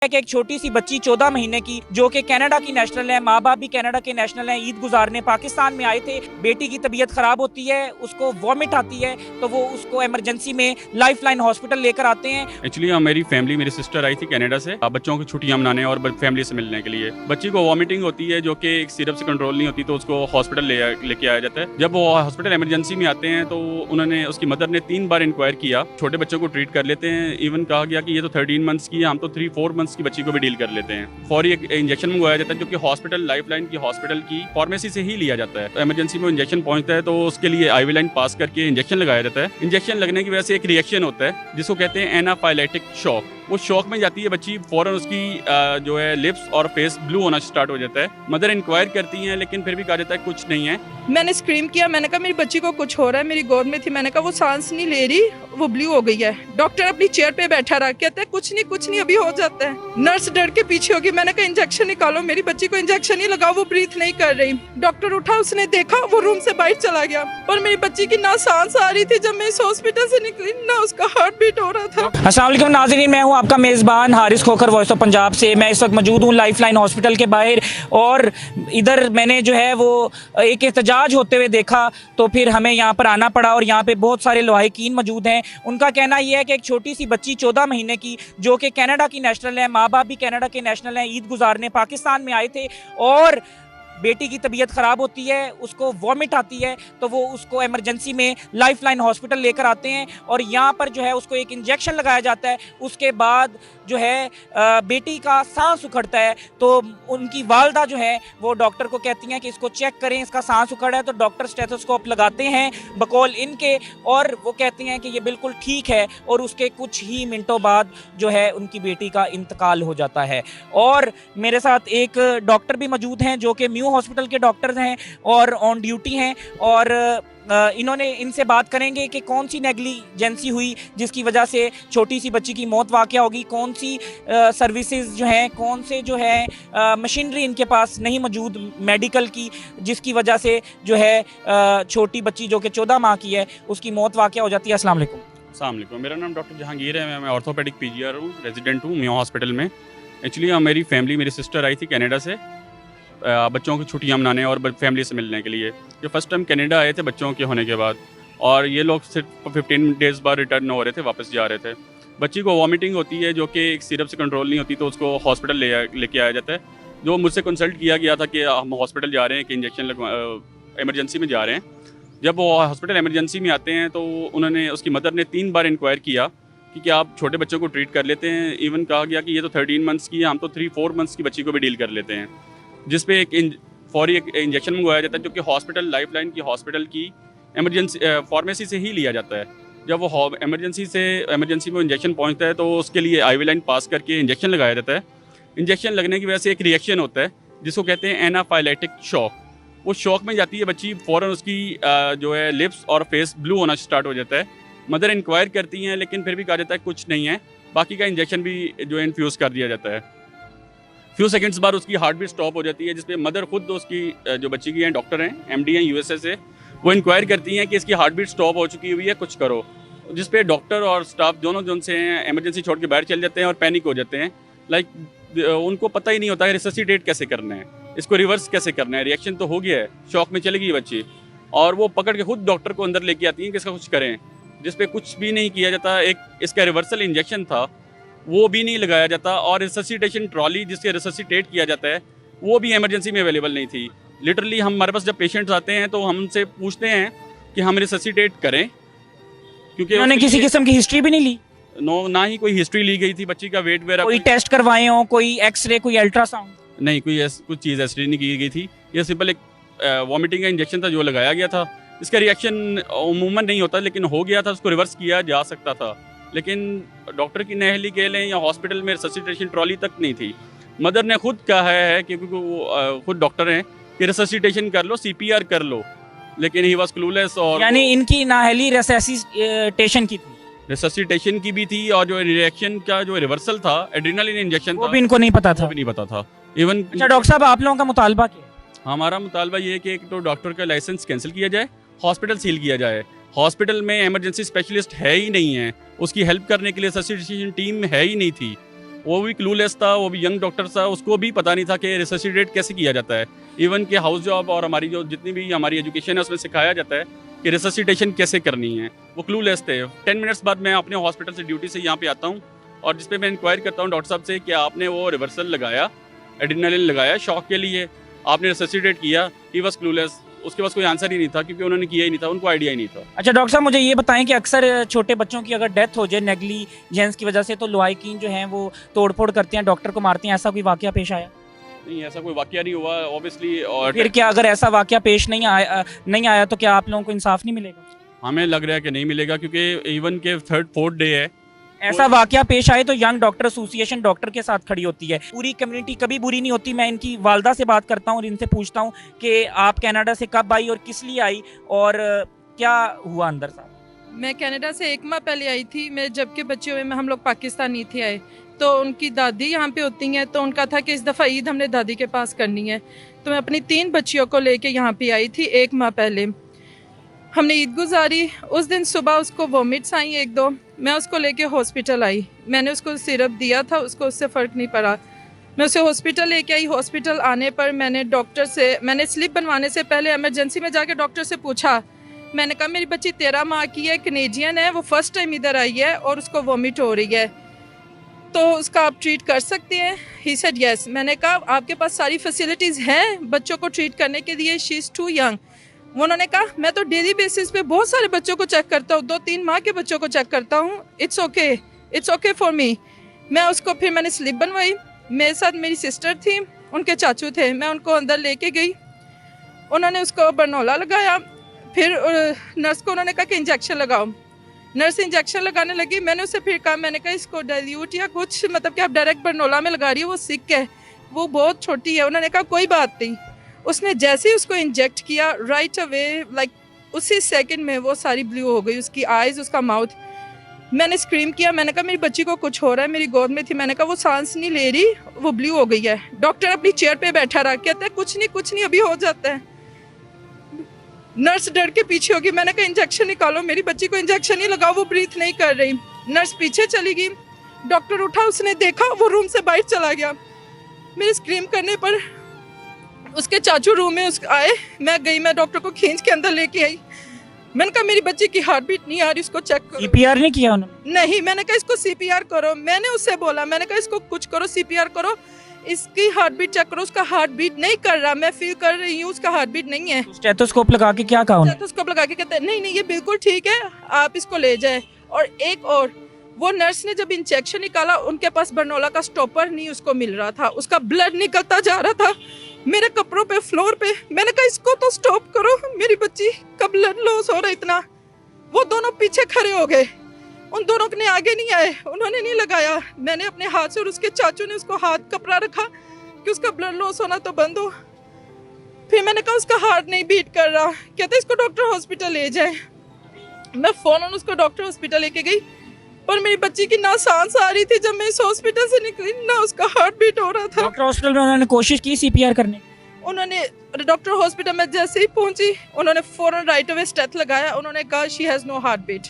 कि एक छोटी सी बच्ची 14 महीने की जो कि कनाडा की नेशनल है, माँ बाप भी कनाडा के नेशनल हैं, ईद गुजारने पाकिस्तान में आए थे। बेटी की तबीयत खराब होती है, उसको वॉमिट आती है, तो वो उसको इमरजेंसी में लाइफलाइन हॉस्पिटल लेकर आते हैं। एक्चुअली मेरी फैमिली, मेरी सिस्टर आई थी कनाडा से बच्चों की छुट्टियां मनाने और फैमिली से मिलने के लिए। बच्ची को वॉमिटिंग होती है जो कि एक सिरप से कंट्रोल नहीं होती, तो उसको हॉस्पिटल लेके आया जाता है। जब वो हॉस्पिटल इमरजेंसी में आते हैं तो उन्होंने, उसकी मदर ने 3 बार इंक्वायर किया। छोटे बच्चों को ट्रीट कर लेते हैं, इवन कहा गया कि ये तो 13 मंथ्स की है, हम तो 3-4 मंथ्स की बच्ची को भी डील कर लेते हैं। फौरी एक इंजेक्शन मंगवाया जाता है जो कि हॉस्पिटल लाइफलाइन की हॉस्पिटल की फार्मेसी से ही लिया जाता है। इमरजेंसी में इंजेक्शन पहुंचता है तो उसके लिए आईवी लाइन पास करके इंजेक्शन लगाया जाता है। इंजेक्शन लगने की वजह से एक रिएक्शन होता है जिसको कहते हैं एनाफाइलेटिक शॉक। वो शॉक में जाती है बच्ची, फौरन उसकी जो है लिप्स और फेस ब्लू होना स्टार्ट हो जाता है। मदर इंक्वायर करती हैं लेकिन फिर भी कहा जाता है कुछ नहीं है। मैंने स्क्रीम किया, मैंने कहा मेरी बच्ची को कुछ हो रहा है, मेरी गोद में थी, मैंने कहा वो सांस नहीं ले रही, वो ब्लू हो गई है। डॉक्टर अपनी चेयर पे बैठा रहा, कहते हैं कुछ नहीं अभी हो जाता है। नर्स डर के पीछे होगी, मैंने कहा इंजेक्शन निकालो, मेरी बच्ची को इंजेक्शन नहीं लगाओ, वो ब्रीथ नहीं कर रही। डॉक्टर उठा, उसने देखा, वो रूम से बाहर चला गया और मेरी बच्ची की ना सांस आ रही थी जब मैं इस हॉस्पिटल से निकली, ना उसका हार्ट बीट हो रहा था। अस्सलाम वालेकुम नाज़रीन, मैं हूं आपका मेज़बान हारिस खोखर, वॉइस ऑफ पंजाब से। मैं इस वक्त मौजूद हूं लाइफलाइन हॉस्पिटल के बाहर और इधर मैंने जो है वो एक एहतजाज होते हुए देखा, तो फिर हमें यहाँ पर आना पड़ा और यहाँ पे बहुत सारे लवाहिकीन मौजूद हैं। उनका कहना यह है कि एक छोटी सी बच्ची 14 महीने की जो कि कनाडा की नेशनल है, माँ बाप भी कनाडा के नेशनल हैं, ईद गुजारने पाकिस्तान में आए थे और बेटी की तबीयत ख़राब होती है, उसको वॉमिट आती है, तो वो उसको इमरजेंसी में लाइफलाइन हॉस्पिटल लेकर आते हैं और यहाँ पर जो है उसको एक इंजेक्शन लगाया जाता है। उसके बाद जो है बेटी का सांस उखड़ता है, तो उनकी वालदा जो है वो डॉक्टर को कहती हैं कि इसको चेक करें, इसका सांस उखड़ा है। तो डॉक्टर स्टेथोस्कोप लगाते हैं बकौल इनके और वो कहते हैं कि ये बिल्कुल ठीक है और उसके कुछ ही मिनटों बाद जो है उनकी बेटी का इंतकाल हो जाता है। और मेरे साथ एक डॉक्टर भी मौजूद हैं जो कि म्यू हॉस्पिटल के डॉक्टर्स हैं और ऑन ड्यूटी हैं और इन्होंने इनसे बात करेंगे कि कौन सी नेग्लिजेंसी हुई जिसकी वजह से छोटी सी बच्ची की मौत वाक़या होगी, कौन सी सर्विसेज जो हैं, कौन से जो है मशीनरी इनके पास नहीं मौजूद मेडिकल की, जिसकी वजह से जो है छोटी बच्ची जो कि 14 माह की है उसकी मौत वाक़या हो जाती है। अस्सलाम वालेकुम। अस्सलाम वालेकुम, मेरा नाम डॉक्टर जहांगीर है। मैं ऑर्थोपेडिक पीजीआर हूँ, रेजिडेंट हूँ म्यो हॉस्पिटल में। एक्चुअली मेरी फैमिली, मेरी सिस्टर आई थी कनाडा से बच्चों की छुट्टियां मनाने और फैमिली से मिलने के लिए। ये फर्स्ट टाइम कनाडा आए थे बच्चों के होने के बाद और ये लोग सिर्फ 15 डेज़ बाद रिटर्न हो रहे थे, वापस जा रहे थे। बच्ची को वॉमिटिंग होती है जो कि एक सिरप से कंट्रोल नहीं होती, तो उसको हॉस्पिटल लेके आया जाता है। जो मुझसे कंसल्ट किया गया था कि हम हॉस्पिटल जा रहे हैं कि इंजेक्शन इमरजेंसी में जा रहे हैं। जब वो हॉस्पिटल इमरजेंसी में आते हैं तो उन्होंने, उसकी मदर ने 3 बार इंक्वायर किया कि क्या आप छोटे बच्चों को ट्रीट कर लेते हैं। इवन कहा गया कि ये तो 13 मंथ्स की है, हम तो 3-4 मंथ्स की बच्ची को भी डील कर लेते हैं। जिस पे एक फौरी एक इंजेक्शन मंगवाया जाता है जो कि हॉस्पिटल लाइफलाइन की हॉस्पिटल की इमरजेंसी फार्मेसी से ही लिया जाता है। जब वो इमरजेंसी में इंजेक्शन पहुंचता है तो उसके लिए आईवी लाइन पास करके इंजेक्शन लगाया जाता है। इंजेक्शन लगने की वजह से एक रिएक्शन होता है जिसको कहते हैं एनाफाइलेटिक शॉक। वो शॉक में जाती है बच्ची, फ़ौरन उसकी जो है लिप्स और फेस ब्लू होना स्टार्ट हो जाता है। मदर इंक्वायर करती हैं लेकिन फिर भी कहा जाता है कुछ नहीं है। बाकी का इंजेक्शन भी जो है इन्फ्यूज़ कर दिया जाता है। फ्यू सेकंड्स बाद उसकी हार्ट बीट स्टॉप हो जाती है, जिसपे मदर खुद उसकी जो बच्ची की हैं, डॉक्टर हैं, एमडी हैं यूएसए से, वो इंक्वायर करती हैं कि इसकी हार्ट बीट स्टॉप हो चुकी हुई है, कुछ करो। जिसपे डॉक्टर और स्टाफ दोनों जो उनसे हैं इमरजेंसी छोड़ के बाहर चल जाते हैं और पैनिक हो जाते हैं। उनको पता ही नहीं होता है रिससिटेट कैसे करना है, इसको रिवर्स कैसे करना है। रिएक्शन तो हो गया है, शॉक में चली गई बच्ची और वो पकड़ के खुद डॉक्टर को अंदर लेके आती हैं कि इसका कुछ करें, जिसपे कुछ भी नहीं किया जाता। एक इसका रिवर्सल इंजेक्शन था, वो भी नहीं लगाया जाता और रिससिटेशन ट्रॉली जिससे रिससिटेट किया जाता है वो भी इमरजेंसी में अवेलेबल नहीं थी। लिटरली हमारे पास जब पेशेंट्स आते हैं तो हम उनसे पूछते हैं कि हम रिससिटेट करें, क्योंकि उन्होंने किसी किस्म की हिस्ट्री भी नहीं ली? ना ही कोई हिस्ट्री ली गई थी बच्ची का, वेट वगैरह कोई टेस्ट करवाए हो, कोई एक्सरे, कोई अल्ट्रासाउंड? नहीं, कुछ चीज़ ऐसी नहीं की गई थी। ये सिंपल एक वॉमिटिंग का इंजेक्शन था जो लगाया गया था। इसका रिएक्शन उमूमन नहीं होता, लेकिन हो गया था, उसको रिवर्स किया जा सकता था, लेकिन डॉक्टर की नाअहली कह लें या हॉस्पिटल में रिससिटेशन ट्रॉली तक नहीं थी। मदर ने खुद कहा है, क्योंकि वो खुद डॉक्टर हैं, कि रिससिटेशन कर लो, सीपीआर कर लो, लेकिन ही वाज क्लूलेस। और यानी इनकी नाअहली रिससिटेशन की थी? रिससिटेशन की भी थी और जो रिएक्शन का जो रिवर्सल था, एड्रेनालिन इंजेक्शन वो भी इनको नहीं पता था? वो भी नहीं पता था इवन। अच्छा डॉक्टर साहब, आप लोगों का मुतालबा क्या है? हमारा मुतालबा ये है कि एक तो डॉक्टर का लाइसेंस कैंसिल किया जाए, हॉस्पिटल सील किया जाए। हॉस्पिटल में इमरजेंसी स्पेशलिस्ट है ही नहीं है, उसकी हेल्प करने के लिए रिससिटेशन टीम है ही नहीं थी। वो भी क्लूलेस था, वो भी यंग डॉक्टर था, उसको भी पता नहीं था कि रिससिटेट कैसे किया जाता है। इवन कि हाउस जॉब और हमारी जो जितनी भी हमारी एजुकेशन है उसमें सिखाया जाता है कि रिससिटेशन कैसे करनी है, वो क्लूलेस थे। 10 मिनट्स बाद मैं अपने हॉस्पिटल से ड्यूटी से यहाँ पे आता हूँ और जिस पे मैं इंक्वायरी करता हूँ डॉक्टर साहब से कि आपने वो रिवर्सल लगाया, एड्रेनालिन लगाया शॉक के लिए, आपने रिससिटेट किया, ही वाज क्लूलेस। उसके पास कोई आंसर ही नहीं था क्योंकि उन्होंने किया ही नहीं था, उनको आइडिया ही नहीं था। अच्छा डॉक्टर साहब, मुझे ये बताएं कि अक्सर छोटे बच्चों की अगर डेथ हो जाए नेग्लिजेंस की वजह से तो लुआइकीन जो हैं वो तोड़फोड़ करते हैं, डॉक्टर को मारते हैं, ऐसा कोई वाकया पेश आया? नहीं, ऐसा कोई वाकया नहीं हुआ ऑब्वियसली। और फिर क्या अगर ऐसा वाकया पेश नहीं आया तो क्या आप लोगों को इंसाफ नहीं मिलेगा? हमें लग रहा है कि नहीं मिलेगा क्योंकि इवन के 3rd-4th डे है। ऐसा वाकया पेश आए तो यंग डॉक्टर एसोसिएशन डॉक्टर के साथ खड़ी होती है। पूरी कम्युनिटी कभी बुरी नहीं होती। मैं इनकी वालदा से बात करता हूँ और इनसे पूछता हूँ कि आप कनाडा से कब आई और किस लिए आई और क्या हुआ अंदर साहब? मैं कनाडा से 1 माह पहले आई थी। मैं जबकि बच्चे हुए में हम लोग पाकिस्तान नहीं थे आए, तो उनकी दादी यहाँ पे होती हैं, तो उनका था कि इस दफ़ा ईद हमने दादी के पास करनी है, तो मैं अपनी 3 बच्चियों को लेके यहाँ पे आई थी 1 माह पहले। हमने ईद गुजारी। उस दिन सुबह उसको वॉमिट्स आई 1-2। मैं उसको लेके हॉस्पिटल आई। मैंने उसको सिरप दिया था, उसको उससे फ़र्क नहीं पड़ा। मैं उसे हॉस्पिटल लेके आई। हॉस्पिटल आने पर मैंने डॉक्टर से, मैंने स्लिप बनवाने से पहले इमरजेंसी में जाके डॉक्टर से पूछा। मैंने कहा मेरी बच्ची 13 माह की है, कैनेडियन है, वो फर्स्ट टाइम इधर आई है और उसको वॉमिट हो रही है, तो उसका आप ट्रीट कर सकते हैं? He said yes. मैंने कहा आपके पास सारी फैसिलिटीज़ हैं बच्चों को ट्रीट करने के लिए, शी इज़ टू यंग। उन्होंने कहा मैं तो डेली बेसिस पे बहुत सारे बच्चों को चेक करता हूँ, 2-3 माह के बच्चों को चेक करता हूँ, इट्स ओके फॉर मी। मैं उसको फिर मैंने स्लिप बनवाई। मेरे साथ मेरी सिस्टर थी, उनके चाचू थे, मैं उनको अंदर लेके गई। उन्होंने उसको बरनोला लगाया। फिर नर्स को उन्होंने कहा कि इंजेक्शन लगाओ। नर्स इंजेक्शन लगाने लगी। मैंने उससे फिर कहा, मैंने कहा इसको डाइल्यूट या कुछ, मतलब कि आप डायरेक्ट बरनोला में लगा रही हो, वो सिक है, वो बहुत छोटी है। उन्होंने कहा कोई बात नहीं। उसने जैसे ही उसको इंजेक्ट किया, राइट अवे लाइक उसी सेकंड में वो सारी ब्लू हो गई, उसकी आइज़, उसका माउथ। मैंने स्क्रीम किया। मैंने कहा मेरी बच्ची को कुछ हो रहा है, मेरी गोद में थी। मैंने कहा वो सांस नहीं ले रही, वो ब्लू हो गई है। डॉक्टर अपनी चेयर पे बैठा रहा, कहता है कुछ नहीं अभी हो जाता है। नर्स डर के पीछे होगी। मैंने कहा इंजेक्शन निकालो, मेरी बच्ची को इंजेक्शन नहीं लगाओ, वो ब्रीथ नहीं कर रही। नर्स पीछे चली गई। डॉक्टर उठा, उसने देखा, वो रूम से बाहर चला गया। मेरे स्क्रीम करने पर उसके चाचू रूम में आए। मैं गई, मैं डॉक्टर को खींच के अंदर लेके आई। मैंने कहा मेरी बच्ची की हार्ट बीट नहीं आ रही, उसको चेक करो। CPR नहीं किया उन्होंने? नहीं, मैंने कहा इसको CPR करो। मैंने उससे बोला, मैंने कहा इसको कुछ करो, CPR करो, इसकी हार्ट बीट चेक करो। उसका हार्ट बीट नहीं कर रहा, मैं फील कर रही हूँ उसका हार्ट बीट नहीं है। स्टेथोस्कोप लगा के क्या कहा उन्होंने? स्टेथोस्कोप लगा के कहते हैं नहीं ये बिल्कुल ठीक है, आप इसको ले जाएं। और एक और, वो नर्स ने जब इंजेक्शन निकाला, उनके पास बरनोला का स्टॉपर नहीं उसको मिल रहा था, उसका ब्लड निकलता जा रहा था मेरे कपड़ों पे, फ्लोर पे। मैंने कहा इसको तो स्टॉप करो, मेरी बच्ची का ब्लड लॉस हो रहा है इतना। वो दोनों पीछे खड़े हो गए, उन दोनों ने आगे नहीं आए, उन्होंने नहीं लगाया। मैंने अपने हाथ से, और उसके चाचू ने उसको हाथ कपड़ा रखा कि उसका ब्लड लॉस होना तो बंद हो। फिर मैंने कहा उसका हार्ट नहीं बीट कर रहा, कहते इसको डॉक्टर हॉस्पिटल ले जाए। मैं फ़ौरन उसको डॉक्टर हॉस्पिटल लेके गई, पर मेरी बच्ची की ना सांस आ रही थी जब मैं इस हॉस्पिटल से निकली, ना उसका हार्ट बीट हो रहा था। डॉक्टर हॉस्पिटल में उन्होंने कोशिश की CPR करने की? उन्होंने, डॉक्टर हॉस्पिटल में जैसे ही पहुंची, उन्होंने फ़ौरन राइट अवे स्टेथ लगाया। उन्होंने कहा she has no heartbeat,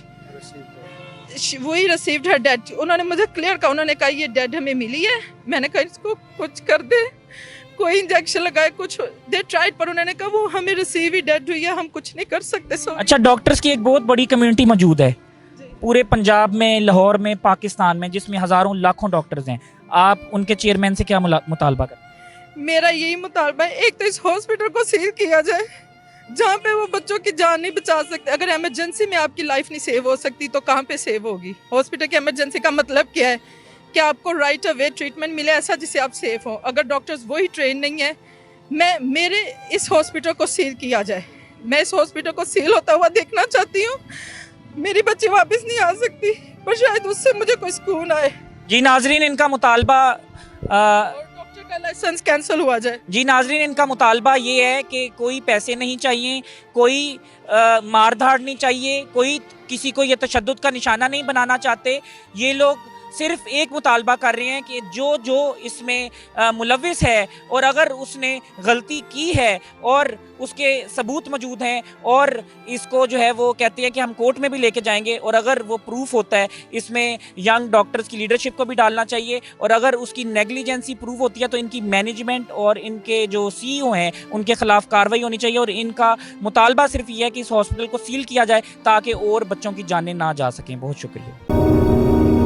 वही रिसीव्ड हर डेड। उन्होंने मुझे क्लियर कहा, उन्होंने कहा ये डेड हमें मिली है। मैंने कहा इसको कुछ कर दे, कोई इंजेक्शन लगाए, कुछ दे ट्राइड, पर उन्होंने कहा वो हमें रिसीव ही डेड हुई है, हम कुछ नहीं कर सकते। अच्छा, डॉक्टर्स की एक बहुत बड़ी कम्युनिटी मौजूद है पूरे पंजाब में, लाहौर में, पाकिस्तान में, जिसमें हज़ारों लाखों डॉक्टर्स हैं। आप उनके चेयरमैन से क्या मुतालबा करें? मेरा यही मुतालबा है, एक तो इस हॉस्पिटल को सील किया जाए, जहाँ पे वो बच्चों की जान नहीं बचा सकते। अगर इमरजेंसी में आपकी लाइफ नहीं सेव हो सकती तो कहाँ पे सेव होगी? हॉस्पिटल की इमरजेंसी का मतलब क्या है कि आपको राइट अवे ट्रीटमेंट मिले ऐसा जिससे आप सेफ हो। अगर डॉक्टर्स वही ट्रेन नहीं है, मेरे इस हॉस्पिटल को सील किया जाए। मैं इस हॉस्पिटल को सील होता हुआ देखना चाहती हूँ। मेरी बच्ची वापस नहीं आ सकती, पर शायद उससे मुझे कोई सुकून आए। जी नाजरीन, इनका मुतालबा डॉक्टर का लाइसेंस कैंसिल हुआ जाए। जी नाजरीन, इनका मुतालबा ये है कि कोई पैसे नहीं चाहिए, कोई मार धाड़ नहीं चाहिए, कोई किसी को ये तशद्दुद का निशाना नहीं बनाना चाहते। ये लोग सिर्फ एक मुतालबा कर रहे हैं कि जो जो इसमें मुलविस है और अगर उसने गलती की है और उसके सबूत मौजूद हैं और इसको जो है वो कहते हैं कि हम कोर्ट में भी लेके जाएंगे, और अगर वो प्रूफ होता है इसमें यंग डॉक्टर्स की लीडरशिप को भी डालना चाहिए, और अगर उसकी नेग्लिजेंसी प्रूव होती है तो इनकी मैनेजमेंट और इनके जो सीईओ हैं उनके खिलाफ कार्रवाई होनी चाहिए। और इनका मुतालबा सिर्फ ये है कि इस हॉस्पिटल को सील किया जाए ताकि और बच्चों की जानें ना जा सकें। बहुत शुक्रिया।